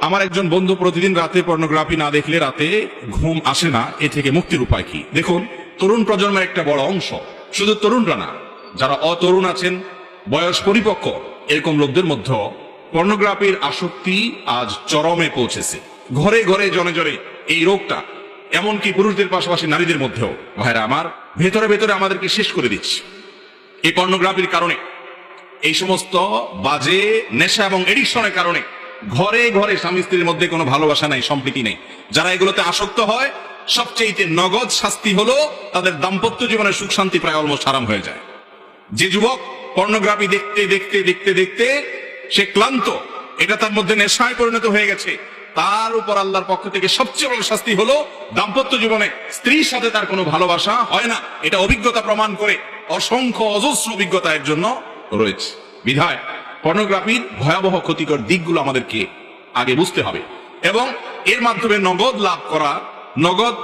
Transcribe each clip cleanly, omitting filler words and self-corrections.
আমার একজন বন্ধু প্রতিদিন রাতে পর্নোগ্রাফি না দেখলে রাতে ঘুম আসে না, এ থেকে মুক্তির উপায় কি? দেখুন, তরুণ প্রজন্মের একটা বড় অংশ, শুধু তরুণরা না, যারা অতরুণ আছেন, বয়স পরিপক্ক, এরকম লোকদের মধ্যে পর্নোগ্রাফির আসক্তি আজ চরমে পৌঁছেছে। ঘরে ঘরে জনে জনে এই রোগটা, এমনকি পুরুষদের পাশাপাশি নারীদের মধ্যেও। ভাইরা আমার, ভেতরে ভেতরে আমাদেরকে শেষ করে দিচ্ছে এই পর্নোগ্রাফির কারণে। এই সমস্ত বাজে নেশা এবং এডিকশনের কারণে ঘরে ঘরে স্বামী স্ত্রীর মধ্যে কোনো ভালোবাসা নাই, সম্প্রীতি নেই। যারা এগুলোতে আসক্ত হয়, সবচেয়ে নগদ শাস্তি হলো তাদের দাম্পত্য জীবনের সুখ শান্তি প্রায় অলমোস্ট হারাম হয়ে যায়। যে যুবক পর্নোগ্রাফি দেখতে দেখতে দেখতে দেখতে সে ক্লান্ত, এটা তার মধ্যে নেশায় পরিণত হয়ে গেছে, তার উপর আল্লাহর পক্ষ থেকে সবচেয়ে বড় শাস্তি হলো দাম্পত্য জীবনে স্ত্রীর সাথে তার কোনো ভালোবাসা হয় না। এটা অভিজ্ঞতা প্রমাণ করে, অসংখ্য অজস্র অভিজ্ঞতা এর জন্য রয়েছে। বিধায় পর্নোগ্রাফির ভয়াবহ ক্ষতিকর দিকগুলো আমাদেরকে আগে বুঝতে হবে, এবং এর মাধ্যমে নগদ লাভ করা, নগদ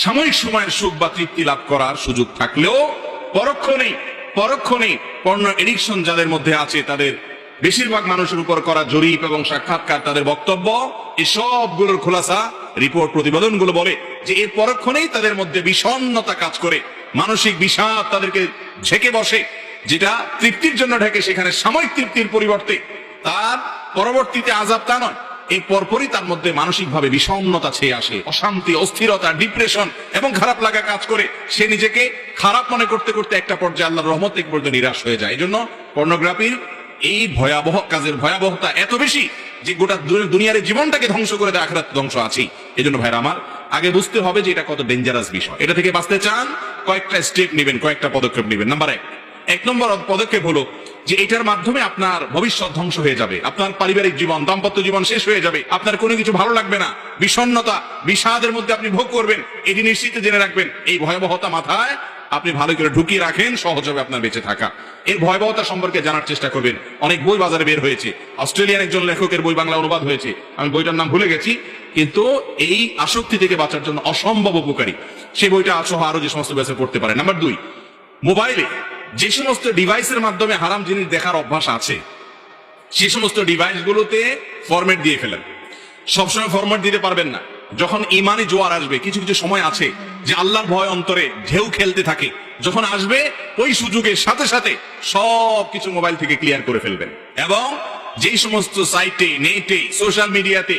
সাময়িক সময়ের সুখ বা তৃপ্তি লাভ করার সুযোগ থাকলেও পরোক্ষ নেই পর্ন এডিকশন যাদের মধ্যে আছে, তাদের বেশিরভাগ মানুষের উপর করা জরিপ এবং সাক্ষাৎকার, তাদের বক্তব্য, এই সবগুলোর খোলাসা, রিপোর্ট, প্রতিবেদনগুলো বলে যে এর পরক্ষণেই তাদের মধ্যে বিষণ্ণতা কাজ করে, মানসিক বিষাদ তাদেরকে ঝেঁকে বসে, যেটা তৃপ্তির জন্য ঢেকে সেখানে সাময়িক তৃপ্তির পরিবর্তে তার পরবর্তীতে আযাব তা নয়, এই পরপরই তার মধ্যে মানসিকভাবে বিষণ্ণতা ছেয়ে আসে, অশান্তি, অস্থিরতা, ডিপ্রেশন এবং খারাপ লাগা কাজ করে। সে নিজেকে খারাপ মনে করতে করতে একটা পর্যায়ে আল্লাহর রহমত থেকে পর্যন্ত নিরাশ হয়ে যায়। এই জন্য পর্নোগ্রাফির এই ভয়াবহ কাজের ভয়াবহতা এত বেশি যে গোটা দুনিয়ার জীবনটাকে ধ্বংস করে দেয়, আখিরাত ধ্বংস আছে। এই জন্য ভাইরা আমার, আগে বুঝতে হবে যে এটা কত ডেঞ্জারাস বিষয়। এটা থেকে বাঁচতে চান, কয়েকটা স্টেপ নেবেন, কয়েকটা পদক্ষেপ নেবেন। এক নম্বর পদক্ষেপ হলো যে এটার মাধ্যমে আপনার ভবিষ্যৎ ধ্বংস হয়ে যাবে, আপনার পারিবারিক জীবন, দাম্পত্য জীবন শেষ হয়ে যাবে, আপনার কোনো কিছু ভালো লাগবে না, বিষণ্ণতা, বিষাদের মধ্যে আপনি ভোগ করবেন। এটি নিশ্চিত জেনে রাখবেন, এই ভয়াবহতা মাথায় আপনি ভালো করে ঢুকিয়ে রাখেন, সহজ হবে আপনার বেঁচে থাকা। এর ভয়াবহতা সম্পর্কে জানার চেষ্টা করবেন। অনেক বই বাজারে বের হয়েছে, অস্ট্রেলিয়ান একজন লেখকের বই বাংলা অনুবাদ হয়েছে, আমি বইটার নাম ভুলে গেছি, কিন্তু এই আসক্তি থেকে বাঁচার জন্য অসম্ভব উপকারী। সেই বইটা সহ আরো যে সমস্ত বিষয় পড়তে পারে। নাম্বার 2, মোবাইলে যে সমস্ত ডিভাইসের মাধ্যমে হারাম জিনিস দেখার অভ্যাস আছে, সে সমস্ত ডিভাইস গুলোতে ফরম্যাট দিয়ে ফেলেন। সবসময় ফরম্যাট দিতে পারবেন না। যখন ইমানে জোয়ার আসবে, কিছু কিছু সময় আছে যে আল্লাহর ভয় অন্তরে ঢেউ খেলতে থাকে, যখন আসবে ওই সুযোগের সাথে সাথে সব কিছু মোবাইল থেকে ক্লিয়ার করে ফেলবেন। এবং যেই সমস্ত সাইটে, নেটে, সোশ্যাল মিডিয়াতে,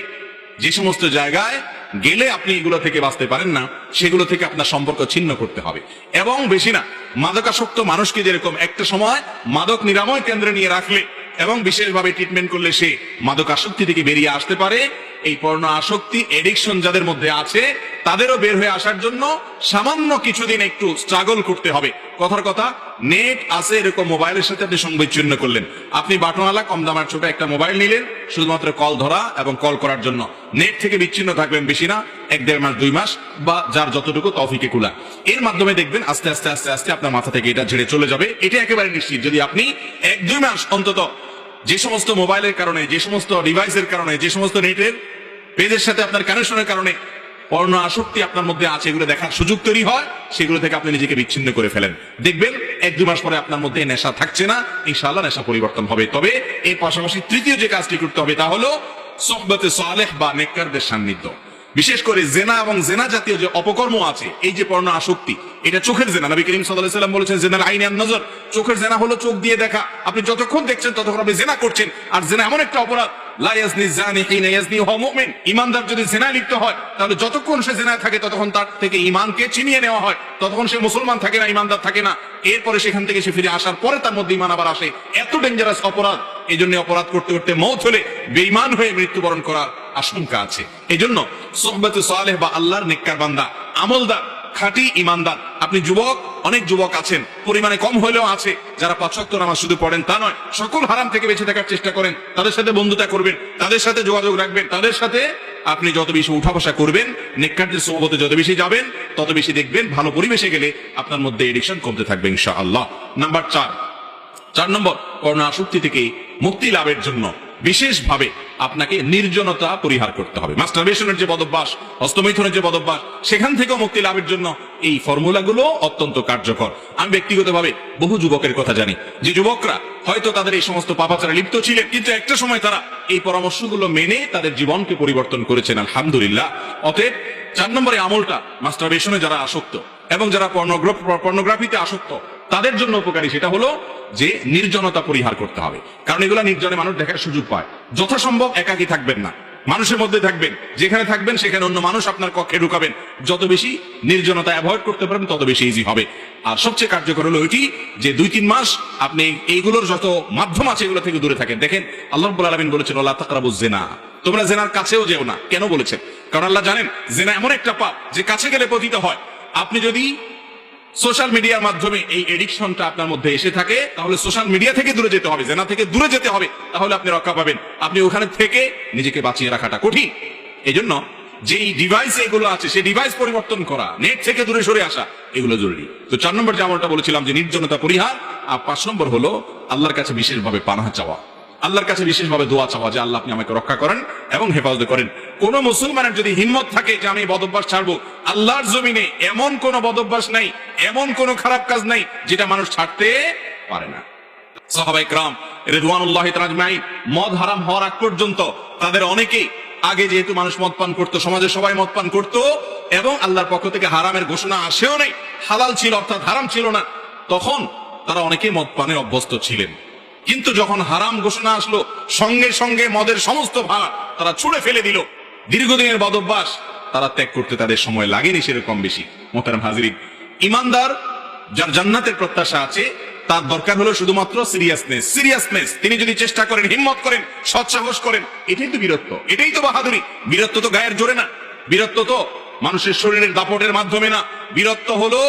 যে সমস্ত জায়গায় গেলে আপনি এগুলো থেকে বাঁচতে পারেন না, সেগুলো থেকে আপনার সম্পর্ক ছিন্ন করতে হবে। এবং বেশি না, মাদকাসক্ত মানুষকে যেরকম একটা সময় মাদক নিরাময় কেন্দ্রে নিয়ে রাখলে এবং বিশেষভাবে ট্রিটমেন্ট করলে সে মাদক আসক্তি থেকে বেরিয়ে আসতে পারে, এই পর্ণ আসক্তি, এডিকশন যাদের মধ্যে আছে, তাদেরও বের হয়ে আসার জন্য সামান্য কিছুদিন একটু স্ট্রাগল করতে হবে। কথার কথা, নেট আছে এরকম মোবাইলের সাথে আপনি সংবিচ্ছিন্ন করলেন, আপনি বাটনওয়ালা কম দামের ছোট একটা মোবাইল নিলেন শুধুমাত্র কল ধরা এবং কল করার জন্য, নেট থেকে বিচ্ছিন্ন থাকবেন বেশি না 1-1.5 মাস, 2 মাস, বা যার যতটুকু তৌফিকে কুলা। এর মাধ্যমে দেখবেন আস্তে আস্তে আস্তে আস্তে আপনার মাথা থেকে এটা ঝেড়ে চলে যাবে। এটা একেবারে নিশ্চিত। যদি আপনি 1-2 মাস অন্তত যে সমস্ত মোবাইলের কারণে, যে সমস্ত ডিভাইসের কারণে, যে সমস্ত নেটের পেজের সাথে আপনার কানেকশনের কারণে পর্ণ আসক্তি আপনার মধ্যে আছে, এগুলো দেখার সুযোগ তৈরি হয়, সেগুলো থেকে আপনি নিজেকে বিচ্ছিন্ন করে ফেলেন। দেখবেন 1-2 মাস পরে আপনার মধ্যে নেশা থাকছে না, ইনশাআল্লাহ নেশা পরিবর্তন হবে। তবে এর পাশাপাশি তৃতীয় যে কাজটি করতে হবে তা হলো সোহবতে সালেহ বা নেককারদের সান্নিধ্য। বিশেষ করে জেনা এবং জেনা জাতীয় যে অপকর্ম আছে, এই যে পর্ণ আসক্তি, এটা চোখের জেনা। নবী করিম সাল্লাল্লাহু আলাইহি ওয়াসাল্লাম বলেছেন, জেনাল আইন আন নজর, চোখের জেনা হলো চোখ দিয়ে দেখা। আপনি যতক্ষণ দেখছেন ততক্ষণ আপনি জেনা করছেন। আর জেনা এমন একটা অপরাধ, লা ইয়াজনি জানি হিনা ইয়াজনি ওয়া মুমিন, ঈমানদার যদি জেনায় লিপ্ত হয়, তাহলে যতক্ষণ সে জেনায় থাকে ততক্ষণ তার থেকে ঈমানকে ছিনিয়ে নেওয়া হয়, ততক্ষণ সে মুসলমান থাকে না, ঈমানদার থাকে না। এরপরে সেখান থেকে সে ফিরে আসার পরে তার মধ্যে ঈমান আবার আসে। এত ডেঞ্জারাস অপরাধ। এই জন্য অপরাধ করতে করতে মওত হলে বেঈমান হয়ে মৃত্যুবরণ করার আশঙ্কা আছে। এই জন্য সোহবতে সালেহ বা আল্লাহর নেককার বান্দা, আমলদার, খাঁটি ঈমানদার, আপনি যুবক, অনেক যুবক আছেন, পরিমাণে কম হলেও আছে, যারা 5 ওয়াক্ত নামাজ শুধু পড়েন তা নয়, সকল হারাম থেকে বেঁচে থাকার চেষ্টা করেন। তাদের সাথে বন্ধুতা করবেন, তাদের সাথে যোগাযোগ রাখবেন, তাদের সাথে আপনি যত বেশি উঠা বসা করবেন, নেককারদের সোহবতে যত বেশি যাবেন, তত বেশি দেখবেন ভালো পরিবেশে গেলে আপনার মধ্যে এডিকশন কমতে থাকবে ইনশাআল্লাহ। নাম্বার 4 নম্বর, পর্ণ আসক্তি থেকে মুক্তি লাভের জন্য বিশেষভাবে আপনাকে নির্জনতা পরিহার করতে হবে। মাস্টারবেশনের যে বদভ্যাস, হস্তমৈথুনের যে বদভ্যাস, সেখান থেকেও মুক্তি লাভের জন্য এই ফর্মুলাগুলো অত্যন্ত কার্যকর। আমি ব্যক্তিগতভাবে বহু যুবকের কথা জানি যে যুবকরা হয়তো তাদের এই সমস্ত পাপাচারে লিপ্ত ছিলেন, কিন্তু একটা সময় তারা এই পরামর্শগুলো মেনে তাদের জীবনকে পরিবর্তন করেছেন, আলহামদুলিল্লাহ। অতএব 4 নম্বরে আমলটা মাস্টারবেশনে যারা আসক্ত এবং যারা পর্নোগ্রাফিতে আসক্ত তাদের জন্য উপকারী, সেটা হলো যে নির্জনতা পরিহার করতে হবে। কারণ এগুলা নির্জনে মানুষ দেখার সুযোগ পায়। যথাসম্ভব একাকী থাকবেন না, মানুষের মধ্যে থাকবেন। যেখানে থাকবেন সেখানে অন্য মানুষ আপনার কক্ষে ঢুকাবেন। যত বেশি নির্জনতা অ্যাভয়েড করতে পারবেন তত বেশি ইজি হবে। আর সবচেয়ে কার্যকর হলো ওইটি যে 2-3 মাস আপনি এইগুলোর যত মাধ্যম আছে এগুলো থেকে দূরে থাকেন। দেখেন আল্লাহ রাব্বুল আলামিন বলেছেন ওয়ালা তাকরাবুজ জিনা, তোমরা জেনার কাছেও যেও না। কেন বলেছেন? কারণ আল্লাহ জানেন জেনা এমন একটা পাপ যে কাছে গেলে পতিত হয়। আপনি যদি সোশ্যাল মিডিয়ার মাধ্যমে এই এডিকশনটা আপনার মধ্যে এসে থাকে তাহলে সোশ্যাল মিডিয়া থেকে দূরে যেতে হবে, জেনা থেকে দূরে যেতে হবে, তাহলে আপনি রক্ষা পাবেন। আপনি ওখানে থেকে নিজেকে বাঁচিয়ে রাখাটা কঠিন। এই জন্য যেই ডিভাইস এগুলো আছে সেই ডিভাইস পরিবর্তন করা, নেট থেকে দূরে সরে আসা, এগুলো জরুরি। তো 4 নম্বর যে আমলটা বলেছিলাম যে নির্জনতা পরিহার, আর 5 নম্বর হলো আল্লাহর কাছে বিশেষভাবে পানাহ চাওয়া, আল্লাহর কাছে বিশেষভাবে দোয়া চাওয়া যে আল্লাহ আপনি আমাকে রক্ষা করেন এবং হেফাজত করেন। কোন মুসলমানের যদি হিম্মত থাকে যে আমি বদভ্যাস ছাড়বো, আল্লাহর জমিনে এমন কোন বদভ্যাস নাই, এমন কোন খারাপ কাজ নাই যেটা মানুষ ছাড়তে পারে না। সাহাবায়ে কেরাম রিদওয়ানুল্লাহি তাআলা আজমাইন মদ হারাম হওয়ার আগ পর্যন্ত তাদের অনেকেই, আগে যেহেতু মানুষ মদ পান করতো, সমাজের সবাই মদ পান করতো এবং আল্লাহর পক্ষ থেকে হারামের ঘোষণা আসেও নাই, হালাল ছিল অর্থাৎ হারাম ছিল না, তখন তারা অনেকেই মদ পানে অভ্যস্ত ছিলেন। কিন্তু যখন হারাম ঘোষণা আসলো সঙ্গে সঙ্গে মদের সমস্ত ভার তারা ছুঁড়ে ফেলে দিল। দীর্ঘদিনের বদভ্যাস তারা ত্যাগ করতে তাদের সময় লাগেনি সেরকম বেশি। মোহতারাম হাজিরিন, ইমানদার যার জান্নাতের প্রত্যাশা আছে তার দরকার হলো শুধুমাত্র সিরিয়াসনেস। তিনি যদি চেষ্টা করেন, হিম্মত করেন, সৎসাহস করেন, এটাই তো বীরত্ব, এটাই তো বাহাদুরি। বীরত্ব তো গায়ের জোরে না, বীরত্ব তো মানুষের শরীরের দাপটের মাধ্যমে না। বীরত্ব হলো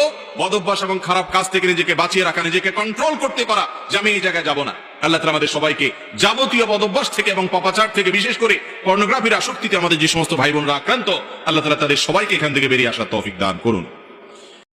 বদভ্যাস এবং খারাপ কাজ থেকে নিজেকে বাঁচিয়ে রাখা, নিজেকে কন্ট্রোল করতে পারা যে আমি এই জায়গায় যাবো না। আল্লাহ তাআলা আমাদের সবাইকে যাবতীয় বদভ্যাস থেকে এবং পাপাচার থেকে, বিশেষ করে পর্নোগ্রাফির আসক্তিতে আমাদের যে সমস্ত ভাই বোনরা আক্রান্ত, আল্লাহ তাআলা তাদের সবাইকে এখান থেকে বেরিয়ে আসার তৌফিক দান করুন।